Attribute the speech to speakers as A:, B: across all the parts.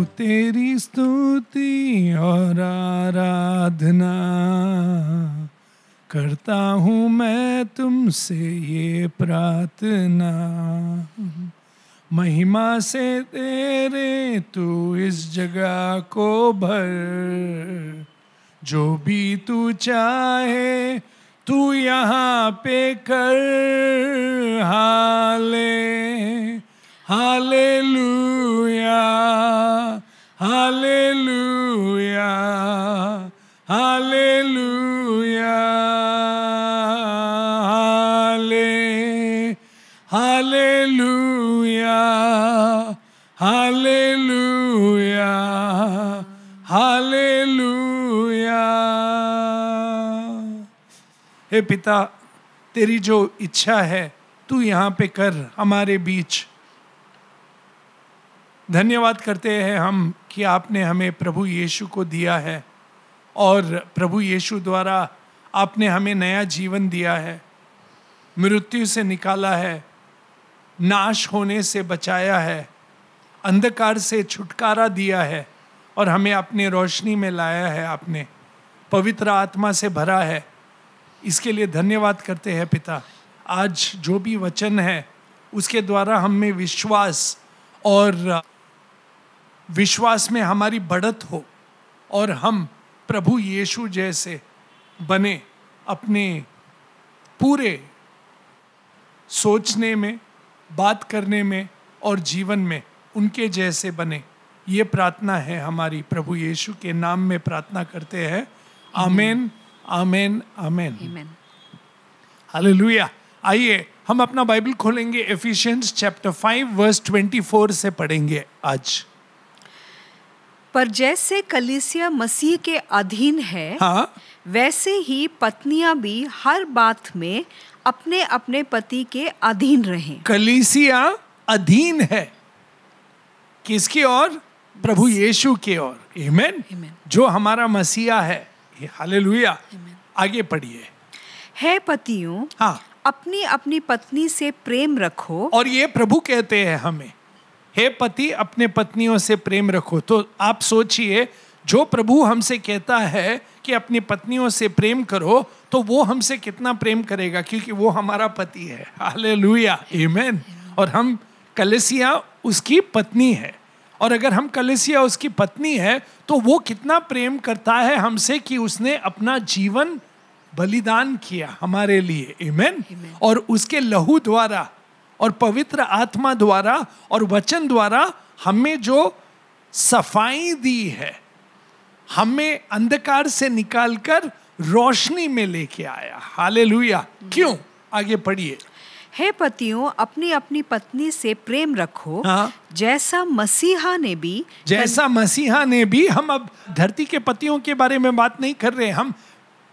A: तेरी स्तुति और आराधना, करता हूँ मैं तुमसे ये प्रार्थना, महिमा से तेरे तू इस जगह को भर, जो भी तू चाहे तू यहाँ पे कर। Hallelujah, hallelujah, hallelujah, hallelujah, hallelujah, hallelujah. हे पिता, तेरी जो इच्छा है तू यहाँ पे कर हमारे बीच। धन्यवाद करते हैं हम कि आपने हमें प्रभु यीशु को दिया है और प्रभु यीशु द्वारा आपने हमें नया जीवन दिया है, मृत्यु से निकाला है, नाश होने से बचाया है, अंधकार से छुटकारा दिया है और हमें अपनी रोशनी में लाया है। आपने पवित्र आत्मा से भरा है, इसके लिए धन्यवाद करते हैं पिता। आज जो भी वचन है उसके द्वारा हम में विश्वास और विश्वास में हमारी बढ़त हो और हम प्रभु यीशु जैसे बने, अपने पूरे सोचने में, बात करने में और जीवन में उनके जैसे बने। ये प्रार्थना है हमारी, प्रभु यीशु के नाम में प्रार्थना करते हैं। आमेन, आमेन, आमेन। हालेलुया। आइए हम अपना बाइबल खोलेंगे, एफिशिएंस चैप्टर 5 वर्स 24 से पढ़ेंगे आज।
B: पर जैसे कलीसिया मसीह के अधीन है,
A: हाँ,
B: वैसे ही पत्नियां भी हर बात में अपने अपने पति के अधीन रहें।
A: कलीसिया अधीन है किसकी ओर? प्रभु यीशु की ओर। आमीन। जो हमारा मसीहा है। हालेलुया। आगे पढ़िए।
B: है पतियों,
A: हाँ,
B: अपनी अपनी पत्नी से प्रेम रखो।
A: और ये प्रभु कहते हैं हमें, हे पति अपने पत्नियों से प्रेम रखो। तो आप सोचिए, जो प्रभु हमसे कहता है कि अपनी पत्नियों से प्रेम करो, तो वो हमसे कितना प्रेम करेगा, क्योंकि वो हमारा पति है। हालेलुया, आमीन। और हम कलीसिया उसकी पत्नी है, और अगर हम कलीसिया उसकी पत्नी है तो वो कितना प्रेम करता है हमसे कि उसने अपना जीवन बलिदान किया हमारे लिए। आमीन। और उसके लहू द्वारा और पवित्र आत्मा द्वारा और वचन द्वारा हमें जो सफाई दी है, हमें अंधकार से निकालकर रोशनी में लेके आया। हालेलुया। क्यों? आगे पढ़िए।
B: हे पतियों, अपनी अपनी पत्नी से प्रेम रखो।
A: हाँ।
B: जैसा मसीहा ने भी, हम अब धरती के पतियों के बारे में बात नहीं कर रहे, हम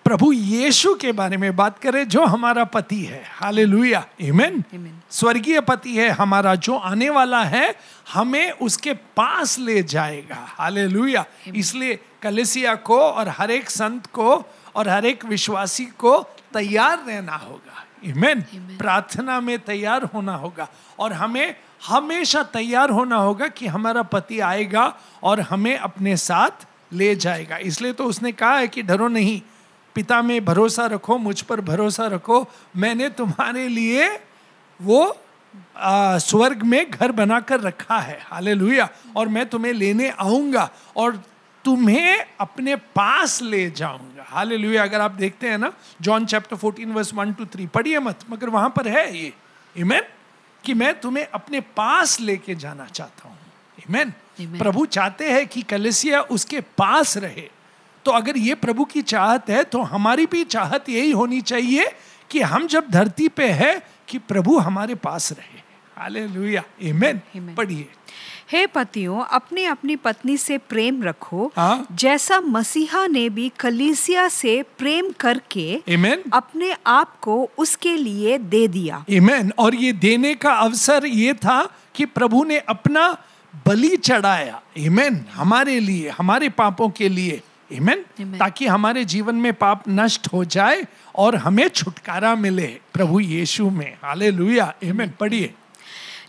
B: प्रभु यीशु के बारे में बात करें जो हमारा पति है। हालेलुया, आमीन। स्वर्गीय पति है हमारा, जो आने वाला है, हमें उसके पास ले जाएगा। हालेलुया। इसलिए कलीसिया को और हर एक संत को और हर एक विश्वासी को तैयार रहना होगा। आमीन। प्रार्थना में तैयार होना होगा और हमें हमेशा तैयार होना होगा कि हमारा पति आएगा और हमें अपने साथ ले जाएगा। इसलिए तो उसने कहा है कि डरो नहीं, पिता में भरोसा रखो, मुझ पर भरोसा रखो, मैंने तुम्हारे लिए वो स्वर्ग में घर बनाकर रखा है। हालेलुया। और मैं तुम्हें लेने आऊंगा और तुम्हें अपने पास ले जाऊंगा। हालेलुया। अगर आप देखते हैं ना, जॉन चैप्टर 14 वर्स 1-3, पढ़िए मत, मगर वहां पर है ये, आमीन, कि मैं तुम्हें अपने पास लेके जाना चाहता हूं। आमीन। प्रभु चाहते हैं कि कलीसिया उसके पास रहे। तो अगर ये प्रभु की चाहत है तो हमारी भी चाहत यही होनी चाहिए कि हम जब धरती पे है कि प्रभु हमारे पास रहे। हालेलुया, आमीन। पढ़िए। हे पतियों, अपनी अपनी पत्नी से प्रेम रखो।
A: हाँ?
B: जैसा मसीहा ने भी कलीसिया से प्रेम करके,
A: आमीन,
B: अपने आप को उसके लिए दे दिया।
A: आमीन। और ये देने का अवसर ये था कि प्रभु ने अपना बलि चढ़ाया। आमीन। हमारे लिए, हमारे पापों के लिए। आमीन। ताकि हमारे जीवन में पाप नष्ट हो जाए और हमें छुटकारा मिले प्रभु यीशु में। हालेलुया, आमीन। पढ़िए।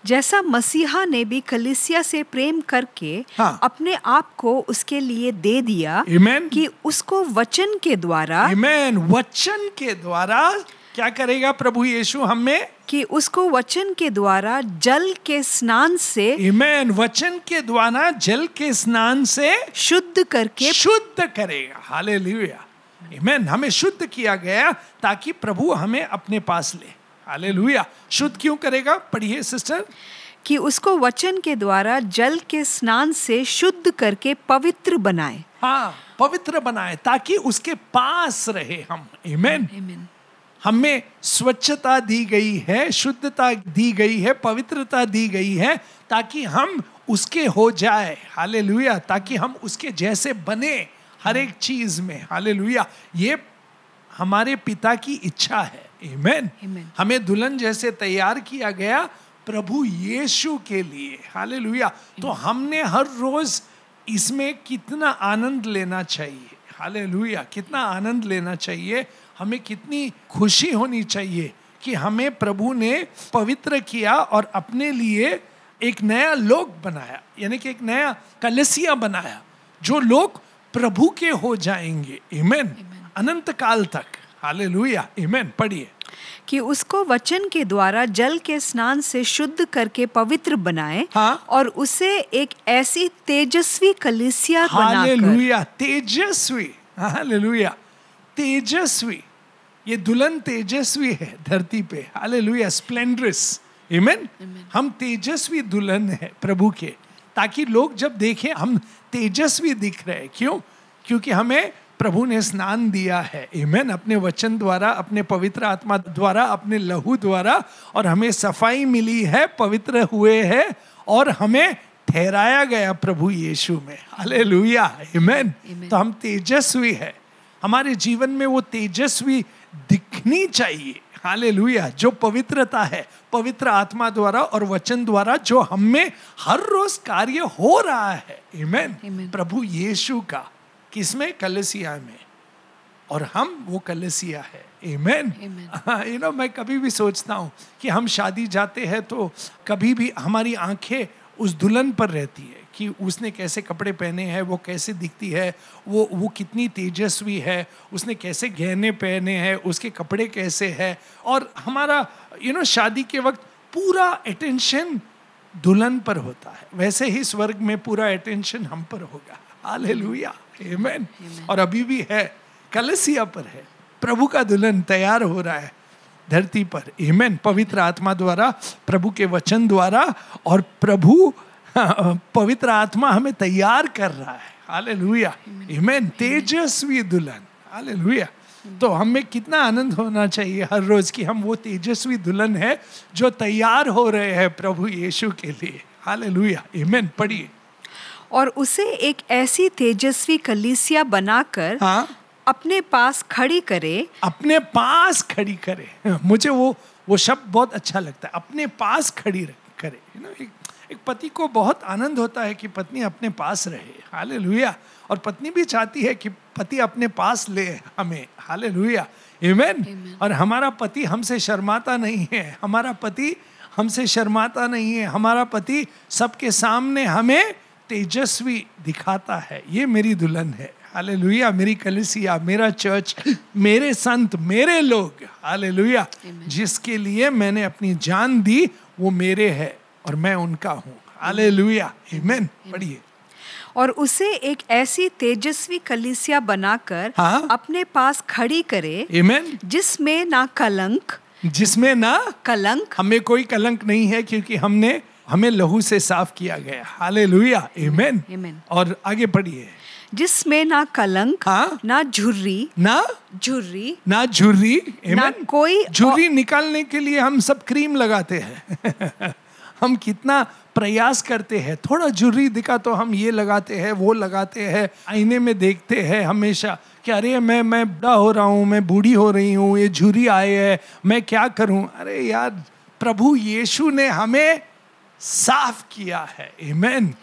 C: जैसा मसीहा ने भी कलीसिया से प्रेम करके अपने आप को उसके लिए दे दिया, कि उसको वचन के द्वारा,
A: वचन के द्वारा क्या करेगा प्रभु यीशु हमें?
C: कि उसको वचन के द्वारा जल के स्नान से,
A: वचन के द्वारा जल के स्नान से
C: शुद्ध
A: करेगा। हालेलुया, आमीन। हमें शुद्ध किया गया ताकि प्रभु हमें अपने पास ले। हालेलुया। शुद्ध क्यों करेगा? पढ़िए सिस्टर।
C: कि उसको वचन के द्वारा जल के स्नान से शुद्ध करके पवित्र बनाए।
A: हाँ, पवित्र बनाए ताकि उसके पास रहे हम। आमीन। हमें स्वच्छता दी गई है, शुद्धता दी गई है, पवित्रता दी गई है ताकि हम उसके हो जाए। हालेलुया। ताकि हम उसके जैसे बने हर एक चीज में। हालेलुया। ये हमारे पिता की इच्छा है। आमीन। हमें दुल्हन जैसे तैयार किया गया प्रभु यीशु के लिए। हालेलुया। तो हमने हर रोज इसमें कितना आनंद लेना चाहिए। हालेलुया। कितना आनंद लेना चाहिए, हमें कितनी खुशी होनी चाहिए कि हमें प्रभु ने पवित्र किया और अपने लिए एक नया लोक बनाया, यानी कि एक नया कलीसिया बनाया जो लोग प्रभु के हो जाएंगे। आमीन। अनंत काल तक। हालेलुया। आमीन। पढ़िए।
C: कि उसको वचन के द्वारा जल के स्नान से शुद्ध करके पवित्र बनाए, और उसे एक ऐसी तेजस्वी कलीसिया बनाकर।
A: हालेलुया। तेजस्वी। हालेलुया। तेजस्वी। ये दुल्हन तेजस्वी है धरती पे। हालेलुया। स्प्लेंडरस। आमीन। हम तेजस्वी दुल्हन है प्रभु के, ताकि लोग जब देखें हम तेजस्वी दिख रहे। क्यों? क्योंकि हमें प्रभु ने स्नान दिया है। आमीन। अपने वचन द्वारा, अपने पवित्र आत्मा द्वारा, अपने लहू द्वारा, और हमें सफाई मिली है, पवित्र हुए हैं और हमें ठहराया गया प्रभु यीशु में। हालेलुया। आमीन। तो हम तेजस्वी है। हमारे जीवन में वो तेजस्वी दिखनी चाहिए। हालेलुया। जो पवित्रता है पवित्र आत्मा द्वारा और वचन द्वारा जो हमें हर रोज कार्य हो रहा है। आमीन। प्रभु यीशु का किसमें? कलीसिया में। और हम वो कलीसिया है। आमीन। मैं कभी भी सोचता हूँ कि हम शादी जाते हैं तो कभी भी हमारी आंखें उस दुल्हन पर रहती है कि उसने कैसे कपड़े पहने हैं, वो कैसे दिखती है, वो कितनी तेजस्वी है, उसने कैसे गहने पहने हैं, उसके कपड़े कैसे हैं। और हमारा शादी के वक्त पूरा अटेंशन दुल्हन पर होता है, वैसे ही स्वर्ग में पूरा अटेंशन हम पर होगा। हालेलुया। आमीन। और अभी भी है, कलीसिया पर है। प्रभु का दुल्हन तैयार हो रहा है धरती पर। आमीन। पवित्र आत्मा द्वारा, प्रभु के वचन द्वारा, और प्रभु पवित्र आत्मा हमें तैयार कर रहा है। हालेलुया। आमीन। तेजस्वी दुल्हन। हालेलुया। तो हमें कितना आनंद होना चाहिए हर रोज कि हम वो तेजस्वी दुल्हन है जो तैयार हो रहे हैं प्रभु यीशु के लिए। हालेलुया। आमीन। पढ़िए।
C: और उसे एक ऐसी तेजस्वी कलीसिया बनाकर अपने पास खड़ी करे।
A: अपने पास खड़ी करे। मुझे वो शब्द बहुत अच्छा लगता है, अपने पास खड़ी करे। एक पति को बहुत आनंद होता है कि पत्नी अपने पास रहे। हालेलुया। और पत्नी भी चाहती है कि पति अपने पास ले हमें। हालेलुया। आमीन। और हमारा पति हमसे शर्माता नहीं है। हमारा पति हमसे शर्माता नहीं है। हमारा पति सबके सामने हमें तेजस्वी दिखाता है। ये मेरी दुल्हन है। हालेलुया। मेरी कलीसिया, मेरा चर्च, मेरे संत, मेरे लोग। हालेलुया। जिसके लिए मैंने अपनी जान दी वो मेरे है और मैं उनका हूँ। हालेलुया। आमीन। पढ़िए।
C: और उसे एक ऐसी तेजस्वी कलीसिया बनाकर अपने पास खड़ी करे।
A: आमीन।
C: जिसमें ना कलंक। हमें
A: कोई कलंक नहीं है, क्योंकि हमें लहू से साफ किया गया। हालेलुया। आमीन। और आगे पढ़िए।
C: जिसमें ना कलंक, ना झुर्री,
A: ना कोई झुर्री निकालने के लिए हम सब क्रीम लगाते हैं। हम कितना प्रयास करते हैं, थोड़ा झुर्री दिखा तो हम ये लगाते हैं, वो लगाते हैं, आईने में देखते हैं हमेशा कि अरे मैं बूढ़ा हो रहा हूँ, मैं बूढ़ी हो रही हूँ, ये झुर्री आए है, मैं क्या करूँ। अरे यार, प्रभु यीशु ने हमें साफ किया है। आमीन।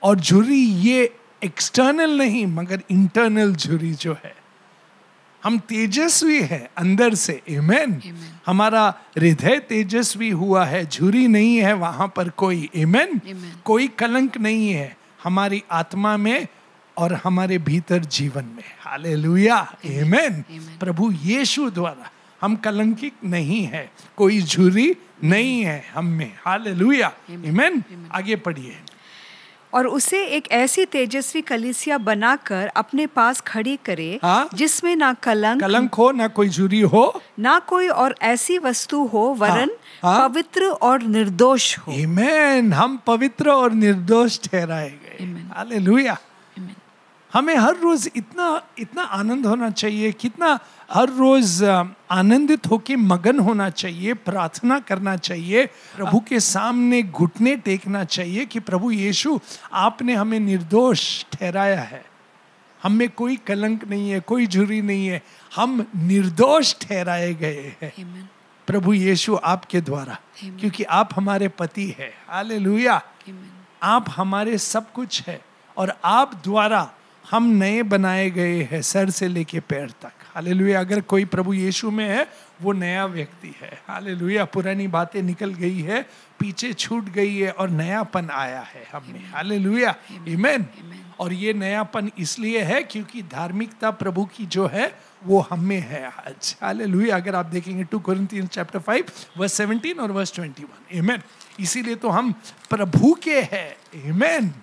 A: और झुर्री ये एक्सटर्नल नहीं मगर इंटरनल झुर्री जो है, हम तेजस्वी हैं अंदर से, आमेन। हमारा हृदय तेजस्वी हुआ है, झुरी नहीं है वहां पर कोई, आमेन। कोई कलंक नहीं है हमारी आत्मा में और हमारे भीतर जीवन में, हालेलुया, आमेन। प्रभु यीशु द्वारा हम कलंकित नहीं है, कोई झुरी नहीं है हम में, हालेलुया, आमेन। आगे पढ़िए।
C: और उसे एक ऐसी तेजस्वी कलीसिया बनाकर अपने पास खड़ी करे, जिसमें ना कलंक
A: हो, ना कोई झुरी हो,
C: ना कोई और ऐसी वस्तु हो, वरन पवित्र और निर्दोष हो।
A: आमेन। हम पवित्र और निर्दोष ठहराए गए, हालेलुया। हमें हर रोज इतना आनंद होना चाहिए, कितना हर रोज आनंदित होके मगन होना चाहिए, प्रार्थना करना चाहिए, प्रभु के सामने घुटने टेकना चाहिए कि प्रभु यीशु आपने हमें निर्दोष ठहराया है, हम में कोई कलंक नहीं है, कोई झुरी नहीं है, हम निर्दोष ठहराए गए हैं प्रभु यीशु आपके द्वारा, क्योंकि आप हमारे पति है, हालेलुया। आप हमारे सब कुछ है और आप द्वारा हम नए बनाए गए हैं सर से लेके पैर तक, हालेलुया। अगर कोई प्रभु यीशु में है वो नया व्यक्ति है, हालेलुया। पुरानी बातें निकल गई है, पीछे छूट गई है और नयापन आया है हम में, हालेलुया, आमेन। और ये नयापन इसलिए है क्योंकि धार्मिकता प्रभु की जो है वो हम में है आज, हालेलुया। अगर आप देखेंगे 2 Corinthians chapter 5 verse 17 और verse 21, आमेन। इसीलिए तो हम प्रभु के हैं, आमेन।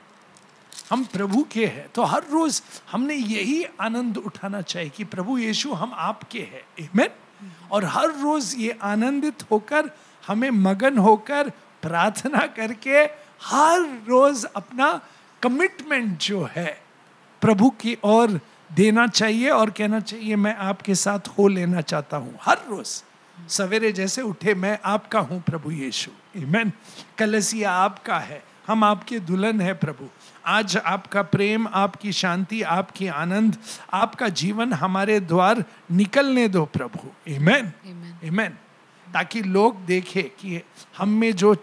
A: हम प्रभु के हैं, तो हर रोज हमने यही आनंद उठाना चाहिए कि प्रभु यीशु हम आपके हैं, आमेन। और हर रोज ये आनंदित होकर, हमें मगन होकर प्रार्थना करके हर रोज अपना कमिटमेंट जो है प्रभु की ओर देना चाहिए और कहना चाहिए मैं आपके साथ हो लेना चाहता हूँ। हर रोज सवेरे जैसे उठे, मैं आपका हूँ प्रभु यीशु, आमेन। कलीसिया आपका है, हम आपके दुल्हन है प्रभु। आज आपका प्रेम, आपकी शांति, आपकी आनंद, आपका जीवन हमारे द्वार निकलने दो प्रभु, आमेन, आमेन। ताकि लोग देखें कि हम में जो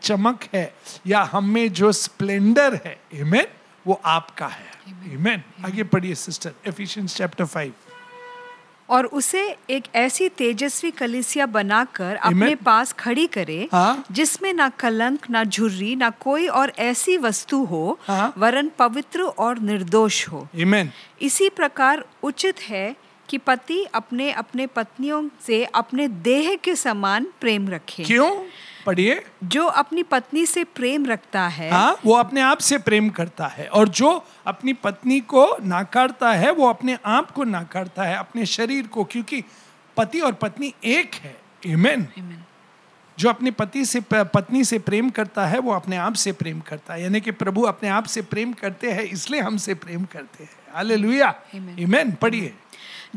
A: चमक है या हम में जो स्प्लेंडर है, आमेन, वो आपका है, आमेन। आगे पढ़िए सिस्टर, Ephesians chapter 5।
C: और उसे एक ऐसी तेजस्वी कलीसिया बनाकर अपने पास खड़ी करे, जिसमें ना कलंक, ना झुर्री, ना कोई और ऐसी वस्तु हो, वरन पवित्र और निर्दोष हो,
A: आमेन।
C: इसी प्रकार उचित है कि पति अपने अपने पत्नियों से अपने देह के समान प्रेम रखे।
A: क्यों? पढ़िए।
C: जो अपनी पत्नी से प्रेम रखता है,
A: वो अपने आप से प्रेम करता है, और जो अपनी पत्नी को नाकारता है वो अपने आप को नाकारता है, अपने शरीर को, क्योंकि पति और पत्नी एक है, आमेन। जो अपनी पत्नी से प्रेम करता है वो अपने आप से प्रेम करता है, यानी कि प्रभु अपने आप से प्रेम करते हैं इसलिए हमसे प्रेम करते हैं, हालेलुया, आमेन। पढ़िए।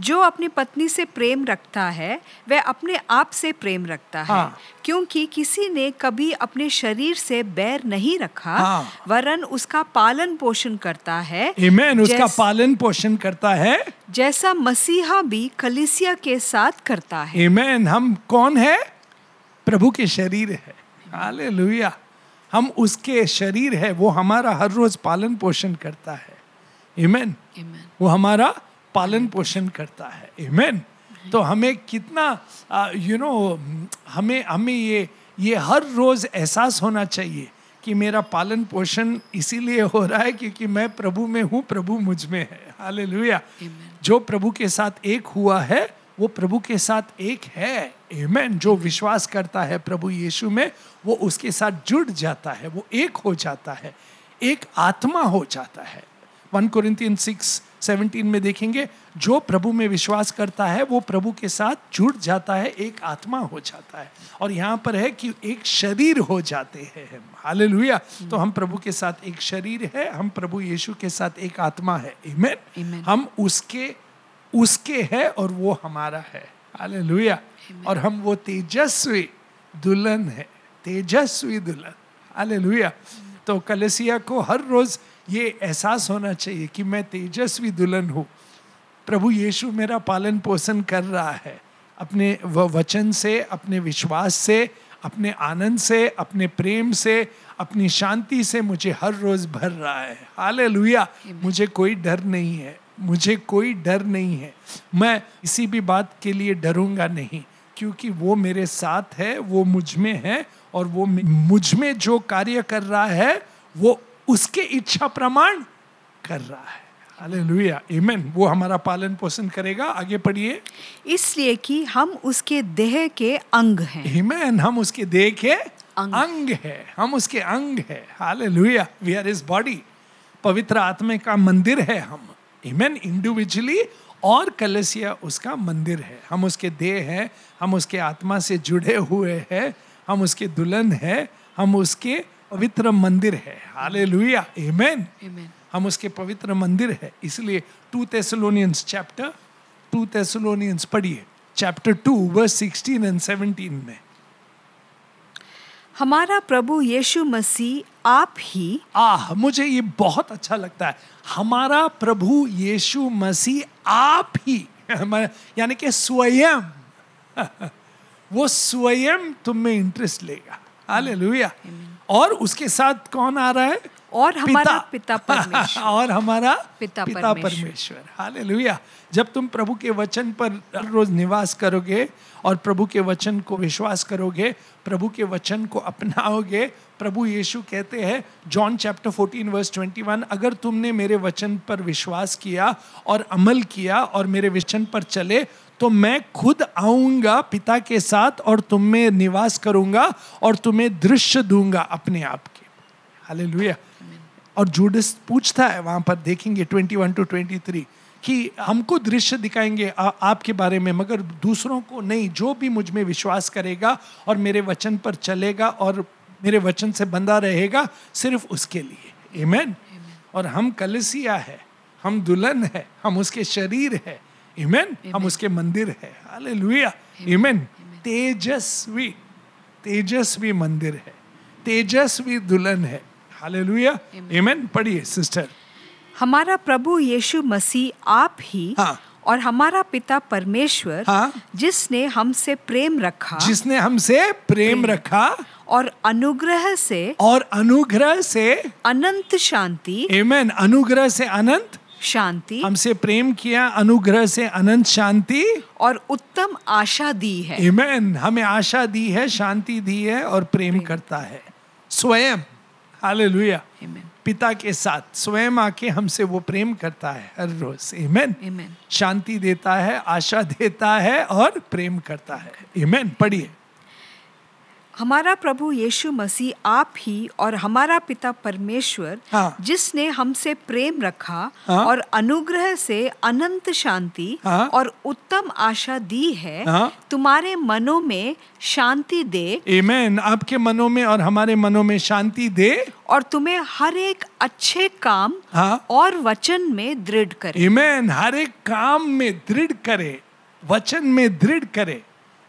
C: जो अपनी पत्नी से प्रेम रखता है वह अपने आप से प्रेम रखता है, क्योंकि किसी ने कभी अपने शरीर से बैर नहीं रखा, वरन उसका पालन पोषण करता है,
A: आमेन। उसका पालन पोषण करता है,
C: जैसा मसीहा भी कलीसिया के साथ करता है,
A: आमेन। हम कौन है? प्रभु के शरीर है, हालेलुया। हम उसके शरीर है, वो हमारा हर रोज पालन पोषण करता है, आमेन। वो हमारा पालन पोषण करता है, आमेन। तो हमें कितना हमें ये हर रोज एहसास होना चाहिए कि मेरा पालन पोषण इसीलिए हो रहा है क्योंकि मैं प्रभु में हूँ, प्रभु मुझ में है, हालेलुया। जो प्रभु के साथ एक हुआ है वो प्रभु के साथ एक है, आमेन। जो विश्वास करता है प्रभु यीशु में वो उसके साथ जुड़ जाता है, वो एक हो जाता है, एक आत्मा हो जाता है। 1 Corinthians 6:17 में देखेंगे, जो प्रभु में विश्वास करता है वो प्रभु के साथ जुड़ जाता है, एक आत्मा हो जाता है। और यहाँ पर है कि एक शरीर हो जाते हैं हम, हालेलुया। तो हम प्रभु के साथ एक शरीर है, हम प्रभु यीशु के साथ एक आत्मा है, आमेन। हम उसके है और वो हमारा है, हालेलुया। और हम वो तेजस्वी दुल्हन है, तेजस्वी दुल्हन, हालेलुया। तो कलीसिया को हर रोज ये एहसास होना चाहिए कि मैं तेजस्वी दुल्हन हूँ, प्रभु यीशु मेरा पालन पोषण कर रहा है, अपने वचन से, अपने विश्वास से, अपने आनंद से, अपने प्रेम से, अपनी शांति से मुझे हर रोज भर रहा है, हालेलुया। मुझे कोई डर नहीं है, मुझे कोई डर नहीं है, मैं किसी भी बात के लिए डरूंगा नहीं, क्योंकि वो मेरे साथ है, वो मुझ में है, और वो मुझ में जो कार्य कर रहा है वो उसके इच्छा प्रमाण कर रहा है। हालेलुया, आमीन। वो हमारा पालन पोषण करेगा। आगे पढ़िए।
C: इसलिए कि हम उसके देह के अंग हैं।
A: आमीन, हम उसके देह के अंग है, हम उसके अंग है। Hallelujah, we are his body. पवित्र आत्मा का मंदिर है हम, आमीन, इंडिविजुअली, और कलीसिया उसका मंदिर है। हम उसके देह है, हम उसके आत्मा से जुड़े हुए हैं, हम उसके दुल्हन है, हम उसके पवित्र मंदिर है। हालेलुया, आमीन। हम उसके पवित्र मंदिर है। इसलिए 2 Thessalonians पढ़िए, चैप्टर 2 वर्स 16 और 17 में।
C: हमारा प्रभु यीशु मसीह आप ही,
A: मुझे ये बहुत अच्छा लगता है, हमारा प्रभु यीशु मसीह आप ही, यानी कि स्वयं, वो स्वयं तुम में इंटरेस्ट लेगा। हालेलुया। और उसके साथ कौन आ रहा है?
C: और हमारा पिता परमेश्वर।
A: और हमारा
C: पिता
A: परमेश्वर। हालेलुया। जब तुम प्रभु के वचन पर रोज निवास करोगे और प्रभु के वचन को विश्वास करोगे, प्रभु के वचन को अपनाओगे, प्रभु यीशु कहते हैं जॉन चैप्टर 14 वर्स 21, अगर तुमने मेरे वचन पर विश्वास किया और अमल किया और मेरे वचन पर चले, तो मैं खुद आऊंगा पिता के साथ और तुम में निवास करूंगा और तुम्हें दृश्य दूंगा अपने आप के। हालेलुया। और जूडस पूछता है, वहां पर देखेंगे 21 to 23, कि हमको दृश्य दिखाएंगे आपके बारे में, मगर दूसरों को नहीं। जो भी मुझ में विश्वास करेगा और मेरे वचन पर चलेगा और मेरे वचन से बंधा रहेगा, सिर्फ उसके लिए। आमीन। और हम कलीसिया है, हम दुल्हन है, हम उसके शरीर है। आमीन। हम उसके मंदिर है। हालेलुया, आमीन। तेजस्वी मंदिर है, तेजस्वी दुल्हन है। हालेलुया, आमीन। पढ़िए सिस्टर।
C: हमारा प्रभु यीशु मसीह आप ही, और हमारा पिता परमेश्वर, जिसने हमसे प्रेम रखा, और अनुग्रह से अनंत शांति।
A: आमीन। अनुग्रह से अनंत
C: शांति,
A: हमसे प्रेम किया, अनुग्रह से अनंत शांति
C: और उत्तम आशा दी है।
A: आमीन। हमें आशा दी है, शांति दी है और प्रेम करता है स्वयं। हालेलुया। पिता के साथ स्वयं आके हमसे वो प्रेम करता है हर रोज। आमीन। शांति देता है, आशा देता है और प्रेम करता है। आमीन। पढ़िए।
C: हमारा प्रभु यीशु मसीह आप ही, और हमारा पिता परमेश्वर, जिसने हमसे प्रेम रखा और अनुग्रह से अनंत शांति और उत्तम आशा दी है, तुम्हारे मनों में शांति दे।
A: आमीन। आपके मनों में और हमारे मनों में शांति दे,
C: और तुम्हें हर एक अच्छे काम और वचन में दृढ़ करे।
A: आमीन। हर एक काम में दृढ़ करे, वचन में दृढ़ करे।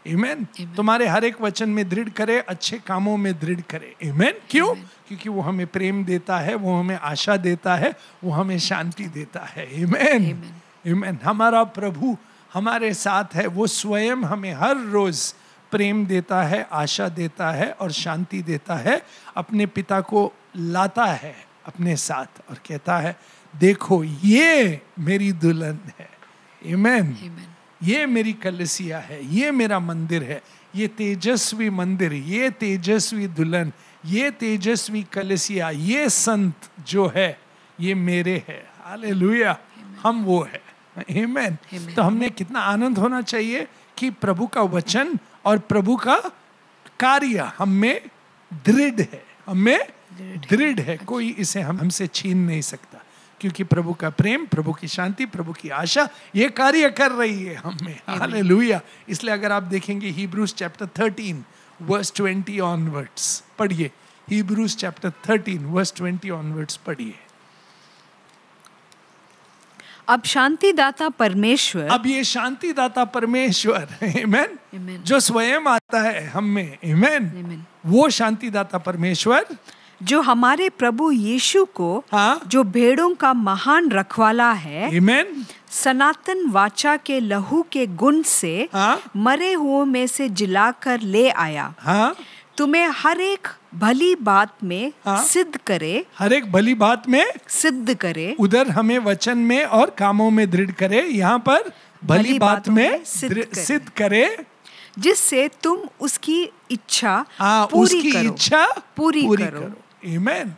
A: आमीन। तुम्हारे हर एक वचन में दृढ़ करे, अच्छे कामों में दृढ़ करे। आमीन। क्यों? क्योंकि वो हमें प्रेम देता है, वो हमें आशा देता है, वो हमें शांति देता है। आमीन। आमीन। हमारा प्रभु हमारे साथ है, वो स्वयं हमें हर रोज प्रेम देता है, आशा देता है और शांति देता है। अपने पिता को लाता है अपने साथ और कहता है, देखो ये मेरी दुल्हन है। आमीन। ये मेरी कलीसिया है, ये मेरा मंदिर है, ये तेजस्वी मंदिर, ये तेजस्वी दुल्हन, ये तेजस्वी कलीसिया, ये संत जो है ये मेरे है। हालेलुया। हम वो है। आमीन। तो हमने कितना आनंद होना चाहिए कि प्रभु का वचन और प्रभु का कार्य हम में दृढ़ है, हमें दृढ़ है। कोई इसे हमसे छीन नहीं सकता, क्योंकि प्रभु का प्रेम, प्रभु की शांति, प्रभु की आशा ये कार्य कर रही है हमें। हालेलुया। इसलिए अगर आप देखेंगे Hebrews चैप्टर 13 वर्स 20 ऑनवर्ड्स पढ़िए। Hebrews चैप्टर 13 वर्स 20 ऑनवर्ड्स पढ़िए।
C: अब शांतिदाता परमेश्वर,
A: अब ये शांतिदाता परमेश्वर, आमीन, जो स्वयं आता है हम में, आमीन, वो शांतिदाता परमेश्वर
C: जो हमारे प्रभु यीशु को, जो भेड़ों का महान रखवाला है,
A: आमीन,
C: सनातन वाचा के लहू के गुण से मरे हुओं में से जिलाकर ले आया, तुम्हें हर एक भली बात में सिद्ध करे,
A: हर एक भली बात में
C: सिद्ध करे,
A: उधर हमें वचन में और कामों में दृढ़ करे, यहाँ पर भली बात में सिद्ध करे,
C: जिससे तुम उसकी इच्छा
A: पूरी करो, इच्छा
C: पूरी करो।
A: आमेन,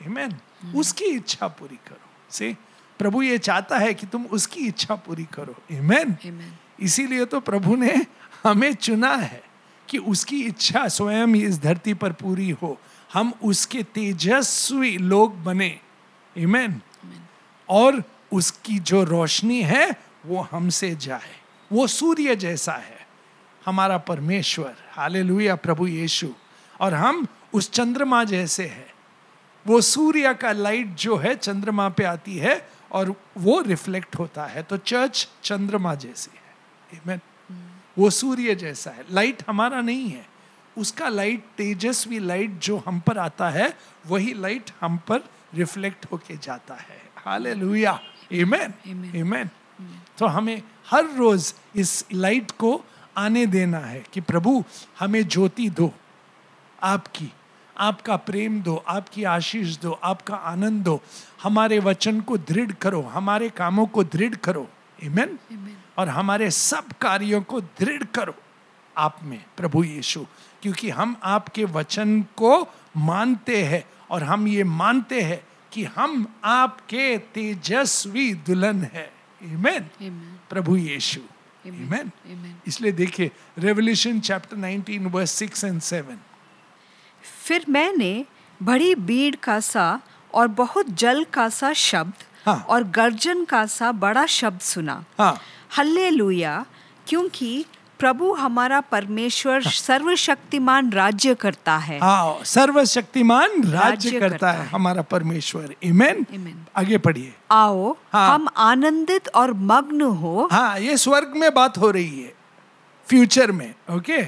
A: आमेन। उसकी इच्छा पूरी करो। से प्रभु ये चाहता है कि तुम उसकी इच्छा पूरी करो। आमेन। इसीलिए तो प्रभु ने हमें चुना है कि उसकी इच्छा स्वयं इस धरती पर पूरी हो, हम उसके तेजस्वी लोग बने। आमेन। और उसकी जो रोशनी है वो हमसे जाए। वो सूर्य जैसा है हमारा परमेश्वर, हालेलुया, प्रभु यीशु, और हम उस चंद्रमा जैसे हैं। वो सूर्य का लाइट जो है चंद्रमा पे आती है और वो रिफ्लेक्ट होता है, तो चर्च चंद्रमा जैसी है। आमेन। वो सूर्य जैसा है, लाइट हमारा नहीं है, उसका लाइट, तेजस्वी लाइट जो हम पर आता है वही लाइट हम पर रिफ्लेक्ट होके जाता है। हालेलुया, आमेन, आमेन। तो हमें हर रोज इस लाइट को आने देना है कि प्रभु हमें ज्योति दो, आपका प्रेम दो, आपकी आशीष दो, आपका आनंद दो, हमारे वचन को दृढ़ करो, हमारे कामों को दृढ़ करो। आमेन। और हमारे सब कार्यों को दृढ़ करो आप में, प्रभु यीशु, क्योंकि हम आपके वचन को मानते हैं और हम ये मानते हैं कि हम आपके तेजस्वी दुल्हन है। आमेन, प्रभु यीशु। आमेन। इसलिए देखिए रेवल्यूशन चैप्टर 19 वर्स 6 and 7।
C: फिर मैंने बड़ी भीड़ का सा और बहुत जल का सा शब्द और गर्जन का सा बड़ा शब्द सुना। हल्लेलुया, क्योंकि प्रभु हमारा परमेश्वर सर्वशक्तिमान राज्य करता है।
A: सर्वशक्तिमान राज्य करता है हमारा परमेश्वर। आमेन। आगे पढ़िए।
C: आओ हम आनंदित और मग्न हो।
A: ये स्वर्ग में बात हो रही है, फ्यूचर में। ओके,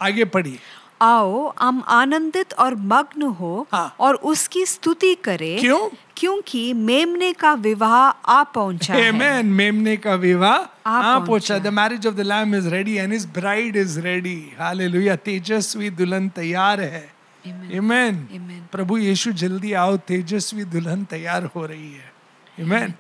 A: आगे पढ़िए।
C: आओ हम आनंदित और मग्न हो और उसकी स्तुति करें।
A: क्यों?
C: क्योंकि मेमने का विवाह आ पहुंचा है।
A: Amen. मेमने का विवाह आ पहुंचा। The marriage of the Lamb is ready and his bride is ready. Hallelujah. तेजस्वी दुल्हन तैयार है। Amen. प्रभु यीशु जल्दी आओ, तेजस्वी दुल्हन तैयार हो रही है। Amen.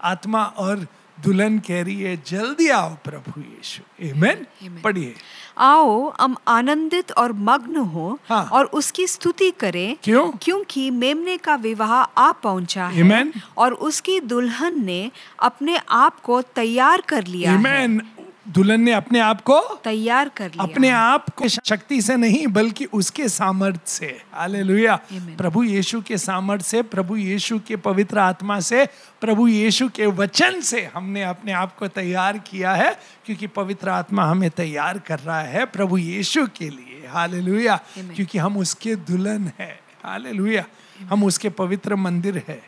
A: आत्मा और दुल्हन कह रही है जल्दी आओ प्रभु यीशु। Amen. पढ़िए।
C: आओ हम आनंदित और मग्न हो और उसकी स्तुति करें।
A: क्यों?
C: क्योंकि मेमने का विवाह आ पहुंचा है और उसकी दुल्हन ने अपने आप को तैयार कर लिया है।
A: दुल्हन ने अपने आप को
C: तैयार कर लिया,
A: अपने आप को शक्ति से नहीं बल्कि उसके सामर्थ्य से। हालेलुया। प्रभु यीशु के सामर्थ्य से, प्रभु यीशु के पवित्र आत्मा से, प्रभु यीशु के वचन से हमने अपने आप को तैयार किया है, क्योंकि पवित्र आत्मा हमें तैयार कर रहा है प्रभु यीशु के लिए। हालेलुया। क्योंकि हम उसके दुल्हन है। हालेलुया। हम उसके पवित्र मंदिर है।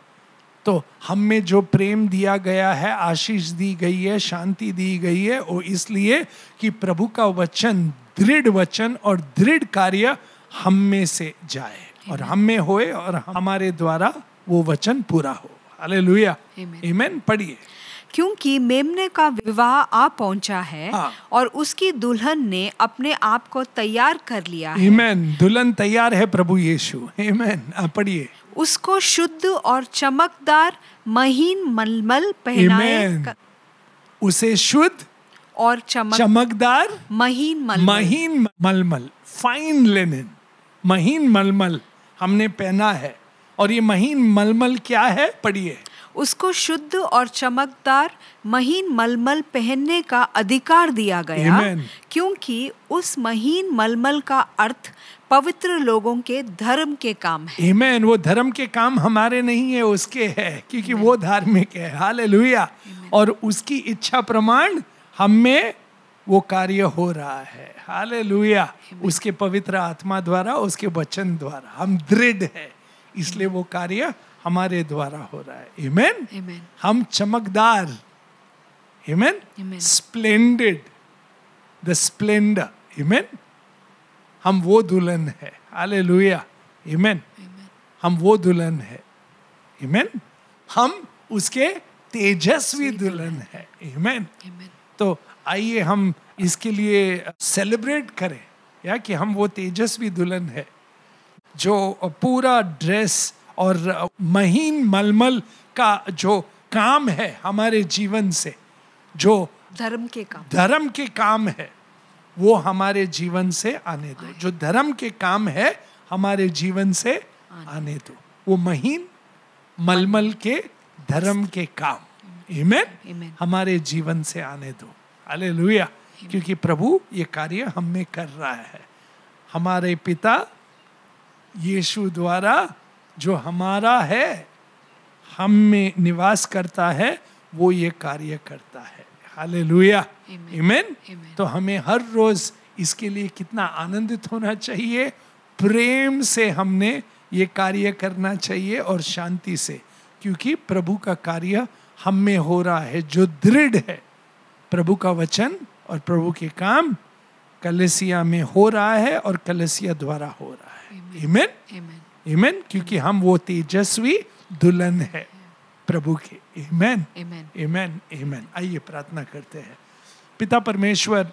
A: तो हम में जो प्रेम दिया गया है, आशीष दी गई है, शांति दी गई है, वो इसलिए कि प्रभु का वचन, दृढ़ वचन और दृढ़ कार्य हम में से जाए और हम में होए और हमारे द्वारा वो वचन पूरा हो। हालेलुया। आमीन। पढ़िए।
C: क्योंकि मेमने का विवाह आ पहुंचा है और उसकी दुल्हन ने अपने आप को तैयार कर लिया है।
A: आमीन। दुल्हन तैयार है प्रभु यीशु। आमीन। पढ़िए।
C: उसको शुद्ध और चमकदार महीन मलमल पहनाए।
A: उसे शुद्ध और चमकदार महीन मलमल, फाइन लिनन, महीन मलमल हमने पहना है। और ये महीन मलमल क्या है? पढ़िए।
C: उसको शुद्ध और चमकदार महीन मलमल पहनने का अधिकार दिया गया, क्योंकि उस महीन मलमल का अर्थ पवित्र लोगों के धर्म के काम है। आमीन।
A: वो धर्म के काम हमारे नहीं है, उसके है, क्योंकि वो धार्मिक है। हालेलुया। और उसकी इच्छा प्रमाण हम में वो कार्य हो रहा है। हालेलुया। उसके पवित्र आत्मा द्वारा, उसके वचन द्वारा हम दृढ़ है, इसलिए वो कार्य हमारे द्वारा हो रहा है। आमीन। हम चमकदार, आमीन, स्प्लेंडेड, द स्प्लेंडर, आमीन, हम वो दुल्हन है। हालेलुया। आमीन। हम वो दुल्हन है। आमीन। हम उसके तेजस्वी दुल्हन है। आमीन। तो आइए हम इसके लिए सेलिब्रेट करें या कि हम वो तेजस्वी दुल्हन है जो पूरा ड्रेस और महीन मलमल का जो काम है हमारे जीवन से, जो
C: धर्म के
A: काम है वो हमारे जीवन से आने दो। जो धर्म के काम है हमारे जीवन से आने दो, वो महीन मलमल के धर्म के काम, आमीन, हमारे जीवन से आने दो। हालेलुया। क्योंकि प्रभु ये कार्य हम में कर रहा है। हमारे पिता यीशु द्वारा जो हमारा है, हम में निवास करता है, वो ये कार्य करता है। हालेलुया, आमीन। तो हमें हर रोज इसके लिए कितना आनंदित होना चाहिए, प्रेम से हमने ये कार्य करना चाहिए और शांति से, क्योंकि प्रभु का कार्य हम में हो रहा है जो दृढ़ है। प्रभु का वचन और प्रभु के काम कलीसिया में हो रहा है और कलीसिया द्वारा हो रहा है। आमीन, आमीन। क्योंकि हम वो तेजस्वी दुल्हन है प्रभु के। आमीन, आमीन, आमीन। आइए प्रार्थना करते हैं। पिता परमेश्वर,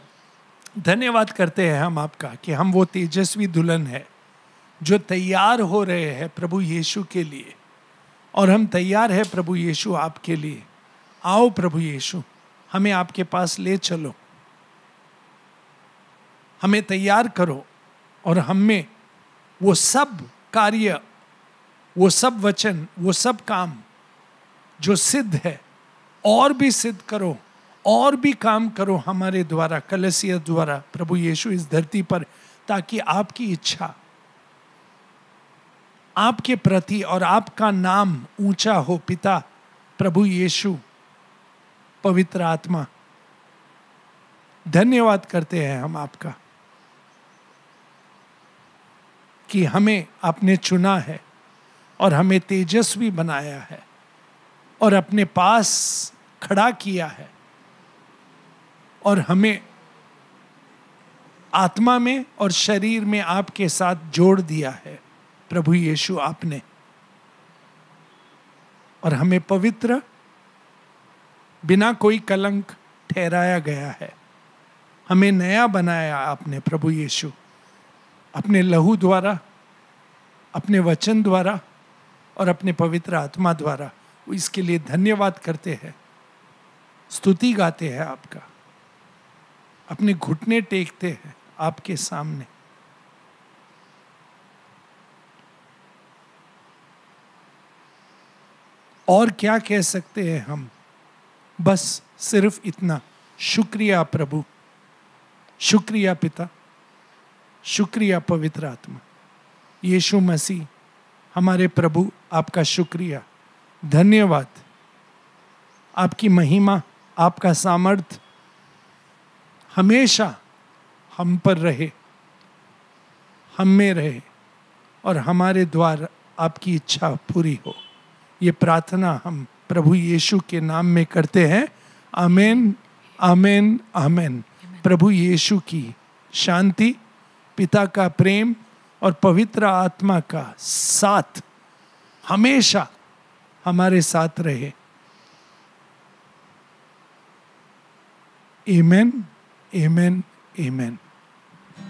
A: धन्यवाद करते हैं हम आपका कि हम वो तेजस्वी दुल्हन है जो तैयार हो रहे हैं प्रभु यीशु के लिए, और हम तैयार है प्रभु यीशु आपके लिए। आओ प्रभु यीशु, हमें आपके पास ले चलो, हमें तैयार करो और हम में वो सब कार्य, वो सब वचन, वो सब काम जो सिद्ध है और भी सिद्ध करो, और भी काम करो हमारे द्वारा, कलीसिया द्वारा प्रभु यीशु इस धरती पर, ताकि आपकी इच्छा आपके प्रति और आपका नाम ऊंचा हो। पिता, प्रभु यीशु, पवित्र आत्मा, धन्यवाद करते हैं हम आपका कि हमें आपने चुना है और हमें तेजस्वी बनाया है और अपने पास खड़ा किया है, और हमें आत्मा में और शरीर में आपके साथ जोड़ दिया है प्रभु यीशु आपने, और हमें पवित्र बिना कोई कलंक ठहराया गया है। हमें नया बनाया आपने प्रभु यीशु, अपने लहू द्वारा, अपने वचन द्वारा और अपने पवित्र आत्मा द्वारा। इसके लिए धन्यवाद करते हैं, स्तुति गाते हैं आपका, अपने घुटने टेकते हैं आपके सामने। और क्या कह सकते हैं हम, बस सिर्फ इतना, शुक्रिया प्रभु, शुक्रिया पिता, शुक्रिया पवित्र आत्मा। यीशु मसीह हमारे प्रभु, आपका शुक्रिया, धन्यवाद। आपकी महिमा, आपका सामर्थ हमेशा हम पर रहे, हम में रहे, और हमारे द्वारा आपकी इच्छा पूरी हो। ये प्रार्थना हम प्रभु यीशु के नाम में करते हैं। आमीन, आमीन, आमीन। प्रभु यीशु की शांति, पिता का प्रेम और पवित्र आत्मा का साथ हमेशा हमारे साथ रहे। आमीन, आमीन, आमीन।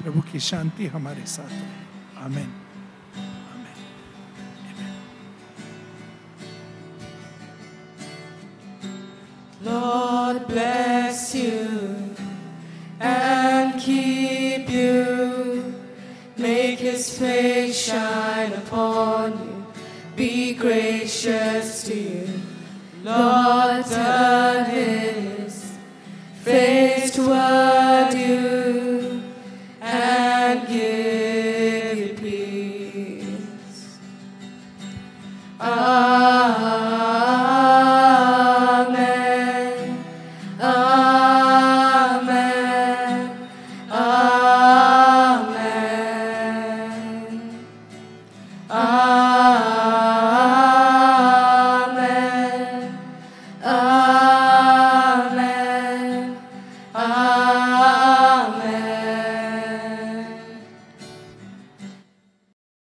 A: प्रभु की शांति हमारे साथ रहे। आमीन।
D: Lord bless you and keep you, make his face shine upon you, be gracious to you. Lord turn his face toward you and give you peace. Amen.